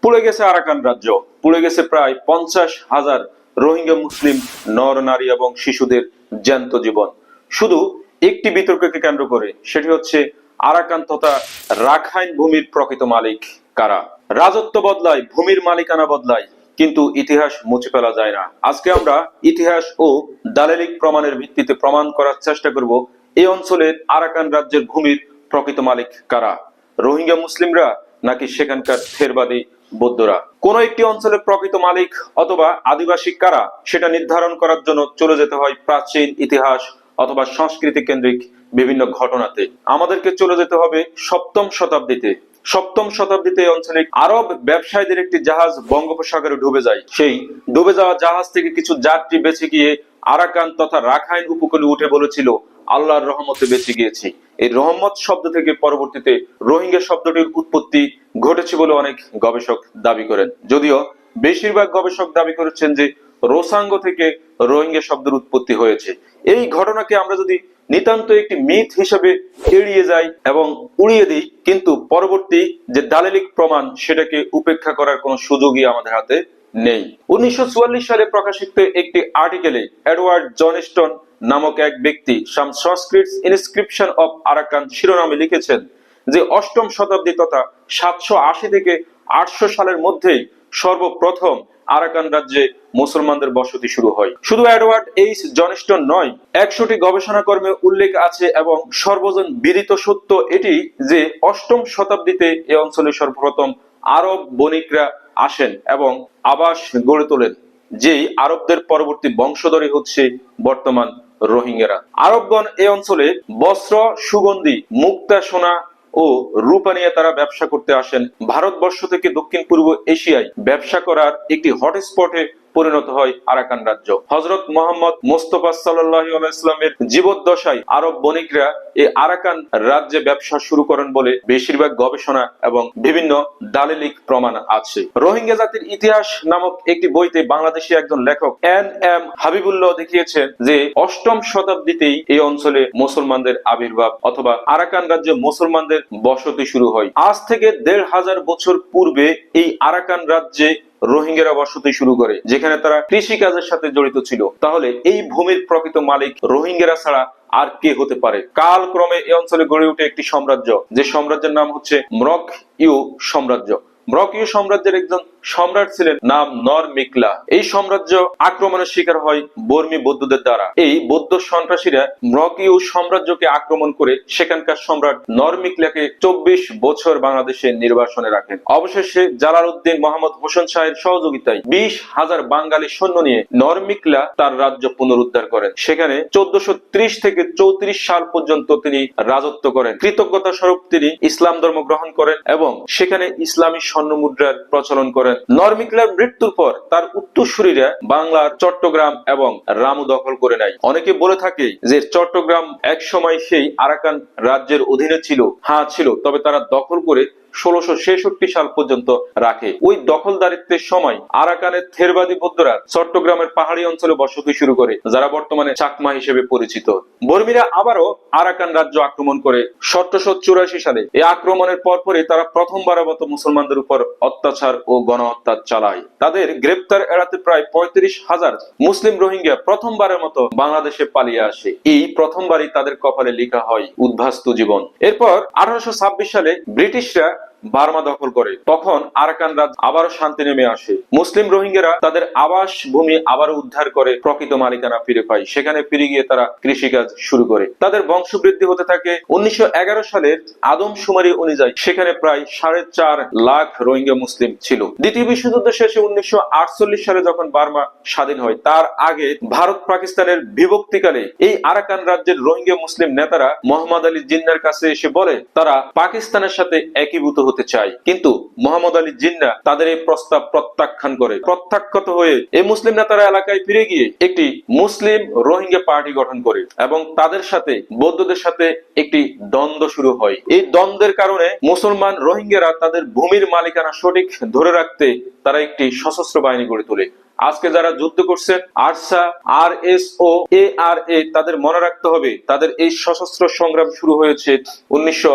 পুড়ে গেছে আরাকান রাজ্য, পুড়ে গেছে প্রায় 50,000 রোহিঙ্গা মুসলিম নর নারী এবং শিশুদের জ্যান্ত জীবন, শুধু একটি বিতর্ককে কেন্দ্র করে, সেটি হচ্ছে আরাকান তথা রাখাইন ভূমির প্রকৃত মালিক কারা। রাজত্ব বদলায়, ভূমির মালিকানা বদলায়, কিন্তু ইতিহাস মুছে ফেলা যায় না। আজকে আমরা ইতিহাস ও দালিলিক প্রমাণের ভিত্তিতে প্রমাণ করার চেষ্টা করব এই অঞ্চলের আরাকান রাজ্যের ভূমির প্রকৃত মালিক কারা, রোহিঙ্গা মুসলিমরা নাকি সেখানকার থেরবাদী বৌদ্ধরা। কোন একটি অঞ্চলের প্রকৃত মালিক অথবা আদিবাসী কারা, সেটা নির্ধারণ করার জন্য চলে যেতে হয় প্রাচীন ইতিহাস অথবা সংস্কৃতি কেন্দ্রিক বিভিন্ন ঘটনাতে। আমাদেরকে চলে যেতে হবে সপ্তম শতাব্দীতে। সপ্তম শতাব্দীতে এই অঞ্চলে আরব ব্যবসায়ীদের একটি জাহাজ বঙ্গোপসাগরে ডুবে যায়। সেই ডুবে যাওয়া জাহাজ থেকে কিছু যাত্রী বেঁচে গিয়ে আরাকান তথা রাখাইন উপকূলে উঠে বলেছিল, আল্লাহর রহমতে বেঁচে গিয়েছি। এই রহমত শব্দ থেকে পরবর্তীতে রোহিঙ্গা শব্দটির উৎপত্তি ঘটেছে বলে অনেক গবেষক দাবি করেন, যদিও বেশিরভাগ গবেষক দাবি করেছেন যে রোসাঙ্গ থেকে রোহিঙ্গা শব্দের উৎপত্তি হয়েছে। এই ঘটনাকে আমরা যদি নিতান্ত একটি মিথ হিসেবে এড়িয়ে যাই এবং উড়িয়ে দিই, কিন্তু পরবর্তী যে দালিলিক প্রমাণ সেটাকে উপেক্ষা করার কোনো সুযোগই আমাদের হাতে নেই। 1944 সালে প্রকাশিত একটি আর্টিকেলে এডওয়ার্ড জনস্টন নামক এক ব্যক্তি সাম সংস্কৃত ইনস্ক্রিপশন অফ আরাকান শিরোনামে লিখেছেন যে অষ্টম শতাব্দী তথা 780 থেকে 800 সালের মধ্যেই সর্বপ্রথম আরাকান রাজ্যে মুসলমানদের বসতি শুরু হয়। শুধু এডওয়ার্ড এইচ জনস্টন নয়, 100টি গবেষণা কর্মে উল্লেখ আছে এবং সর্বজন বিদিত সত্য এটি যে অষ্টম শতাব্দীতে এই অঞ্চলে সর্বপ্রথম আরব বণিকরা আসেন এবং আবাস গড়ে তোলেন, যেই আরবদের পরবর্তী বংশধরই হচ্ছে বর্তমান রোহিঙ্গারা। আরবগণ এই অঞ্চলে বস্ত্র, সুগন্ধি, মুক্তা, সোনা ও রূপা নিয়ে তারা ব্যবসা করতে আসেন। ভারতবর্ষ থেকে দক্ষিণ পূর্ব এশিয়ায় ব্যবসা করার একটি হটস্পটে পরিণত হয় আরাকান রাজ্য। হযরত মুহাম্মদ মুস্তাফা সাল্লাল্লাহু আলাইহি ওয়াসাল্লামের জীবদ্দশায় আরব বণিকরা এই আরাকান রাজ্যে ব্যবসা শুরু করেন বলে বেশিরভাগ গবেষণা এবং বিভিন্ন দালিলিক প্রমাণ আছে। রোহিঙ্গা জাতির ইতিহাস নামক একটি বইতে বাংলাদেশী একজন লেখক এন এম হাবিবুল্লাহ দেখিয়েছেন যে অষ্টম শতাব্দীতেই এই অঞ্চলে মুসলমানদের আবির্ভাব অথবা আরাকান রাজ্যে মুসলমানদের বসতি শুরু হয়। আজ থেকে 1500 বছর পূর্বে এই আরাকান রাজ্যে রোহিঙ্গারা বসতি শুরু করে, যেখানে তারা কৃষি কাজের সাথে জড়িত ছিল। তাহলে এই ভূমির প্রকৃত মালিক রোহিঙ্গারা ছাড়া আর কে হতে পারে? কালক্রমে এই অঞ্চলে গড়ে ওঠে একটি সাম্রাজ্য, যে সাম্রাজ্যের নাম হচ্ছে ম্রক-ইউ সাম্রাজ্য। ম্রক-ইউ সাম্রাজ্যের একজন সম্রাট ছিলেন নাম নর-মিকলা। এই সাম্রাজ্য আক্রমণের শিকার হয় বর্মী বৌদ্ধদের দ্বারা। এই বৌদ্ধ সন্ত্রাসীরা ম্রক-ইউ সাম্রাজ্যকে আক্রমণ করে সেখানকার সম্রাট নর-মিকলাকে 24 বছর বাংলাদেশে নির্বাসনে রাখেন। অবশেষে জালালউদ্দিন মোহাম্মদ হোসেন শাহের সহযোগিতায় 20,000 বাঙালি সৈন্য নিয়ে নর-মিকলা তার রাজ্য পুনরুদ্ধার করেন। সেখানে 1430 থেকে 34 সাল পর্যন্ত তিনি রাজত্ব করেন। কৃতজ্ঞতা স্বরূপ তিনি ইসলাম ধর্ম গ্রহণ করেন এবং সেখানে ইসলামী স্বর্ণ মুদ্রার প্রচলন করেন। নর-মিকলার মৃত্যুর পর তার উত্তরসূরিরা বাংলার চট্টগ্রাম এবং রামু দখল করে নেয়। অনেকে বলে থাকে যে চট্টগ্রাম এক সময় সেই আরাকান রাজ্যের অধীনে ছিল। হ্যাঁ ছিল, তবে তারা দখল করে 1666 সাল পর্যন্ত রাখে। ওই দখলদারিত্বের সময় আরাকানের থেরবাদী বৌদ্ধরা চট্টগ্রামের পাহাড়ি অঞ্চলে বসতি শুরু করে, যারা বর্তমানে চাকমা হিসেবে পরিচিত। বর্মীরা আবারও আরাকান রাজ্য আক্রমণ করে 1784 সালে। এই আক্রমণের পরপরই তারা প্রথমবারের মতো মুসলমানদের উপর অত্যাচার ও গণহত্যা চালায়। তাদের গ্রেপ্তার এড়াতে প্রায় 35,000 মুসলিম রোহিঙ্গা প্রথমবারের মতো বাংলাদেশে পালিয়ে আসে। এই প্রথমবারই তাদের কপালে লেখা হয় উদ্বাস্তু জীবন। এরপর 1826 সালে ব্রিটিশরা বার্মা দখল করে। তখন আরাকান রাজ্য আবারও শান্তি নেমে আসে। মুসলিম রোহিঙ্গারা তাদের আবাস ভূমি আবারও উদ্ধার করে প্রকৃত মালিকানা ফিরে পায়। সেখানে ফিরে গিয়ে তারা কৃষিকাজ শুরু করে। তাদের বংশবৃদ্ধি হতে থাকে। 1911 সালের আদমশুমারি অনুযায়ী সেখানে প্রায় 4.5 লাখ রোহিঙ্গা মুসলিম ছিল। দ্বিতীয় বিশ্বযুদ্ধ শেষে 1948 সালে যখন বার্মা স্বাধীন হয়, তার আগে ভারত পাকিস্তানের বিভক্তিকালে এই আরাকান রাজ্যের রোহিঙ্গা মুসলিম নেতারা মোহাম্মদ আলী জিন্নার কাছে এসে বলে তারা পাকিস্তানের সাথে একীভূত হতে চায়, কিন্তু মোহাম্মদ আলী জিন্না তাদের এই প্রস্তাব প্রত্যাখ্যান করে। প্রত্যাখ্যাত হয়ে এই মুসলিম নেতারা এলাকায় ফিরে গিয়ে একটি মুসলিম রোহিঙ্গা পার্টি গঠন করে এবং তাদের সাথে বৌদ্ধদের সাথে একটি দ্বন্দ্ব শুরু হয়। এই দ্বন্দ্বের কারণে মুসলমান রোহিঙ্গারা তাদের ভূমির মালিকানা সঠিক ধরে রাখতে তারা একটি সশস্ত্র বাহিনী গড়ে তোলে। আজকে যারা যুদ্ধ করছেন আরসা, RSO, ARA, তাদের মনে রাখতে হবে তাদের এই সশস্ত্র সংগ্রাম শুরু হয়েছে 19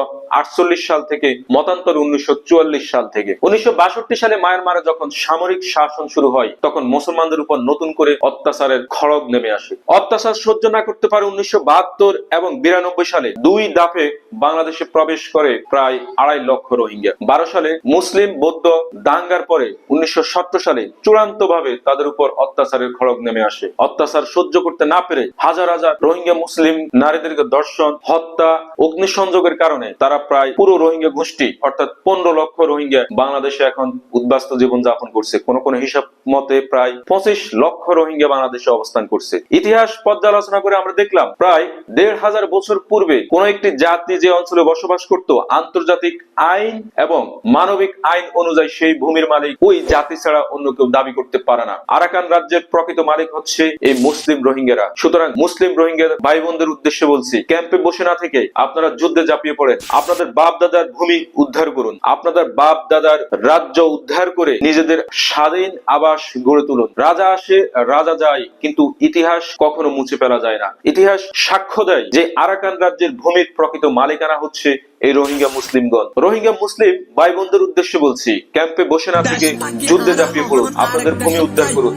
সাল থেকে, মতান্তর 1944 সাল থেকে। 1962 সালে মায়ানমারে যখন সামরিক শাসন শুরু হয়, তখন মুসলমানদের উপর নতুন করে অত্যাচারের খড়গ নেমে আসে। অত্যাচার সহ্য না করতে পারে 1972 এবং 92 সালে 2 দফে বাংলাদেশে প্রবেশ করে প্রায় 2.5 লক্ষ রোহিঙ্গা। 12 সালে মুসলিম বৌদ্ধ দাঙ্গার পরে 1970 সালে চূড়ান্তভাবে তাদের উপর অত্যাচারের খড়গ নেমে আসে। অত্যাচার সহ্য করতে না পেরে হাজার হাজার রোহিঙ্গা মুসলিম নারীদেরকে ধর্ষণ, হত্যা, অগ্নিসংযোগের কারণে তারা প্রায় পুরো রোহিঙ্গা গোষ্ঠী অর্থাৎ 15 লক্ষ রোহিঙ্গা বাংলাদেশে এখন উদ্বাস্তু জীবন যাপন করছে। কোন কোন হিসাব মতে প্রায় 25 লক্ষ রোহিঙ্গা বাংলাদেশে অবস্থান করছে। ইতিহাস পর্যালোচনা করে আমরা দেখলাম প্রায় 1500 বছর পূর্বে কোন একটি জাতি যে অঞ্চলে বসবাস করত, আন্তর্জাতিক আইন এবং মানবিক আইন অনুযায়ী সেই ভূমির মালিক ওই জাতি ছাড়া অন্য কেউ দাবি করতে পারে না। আরাকান রাজ্যের প্রকৃত মালিক হচ্ছে এই মুসলিম রোহিঙ্গারা। সুতরাং মুসলিম রোহিঙ্গা ভাই বোনদের উদ্দেশ্যে বলছি, ক্যাম্পে বসে না থেকে আপনারা যুদ্ধে ঝাঁপিয়ে পড়েন, আপনাদের বাপ দাদার ভূমি উদ্ধার করুন, আপনাদের বাপ দাদার রাজ্য উদ্ধার করে নিজেদের স্বাধীন আবাস গড়ে তুলুন। রাজা আসে রাজা যায়, কিন্তু ইতিহাস কখনো মুছে ফেলা যায় না। ইতিহাস সাক্ষ্য দেয় যে আরাকান রাজ্যের ভূমির প্রকৃত মালিকানা হচ্ছে এই রোহিঙ্গা মুসলিমগণ। রোহিঙ্গা মুসলিম ভাই বোনদের উদ্দেশ্যে বলছি, ক্যাম্পে বসে না থেকে যুদ্ধে ঝাঁপিয়ে পড়ুন, আপনাদের ভূমি উদ্ধার করুন।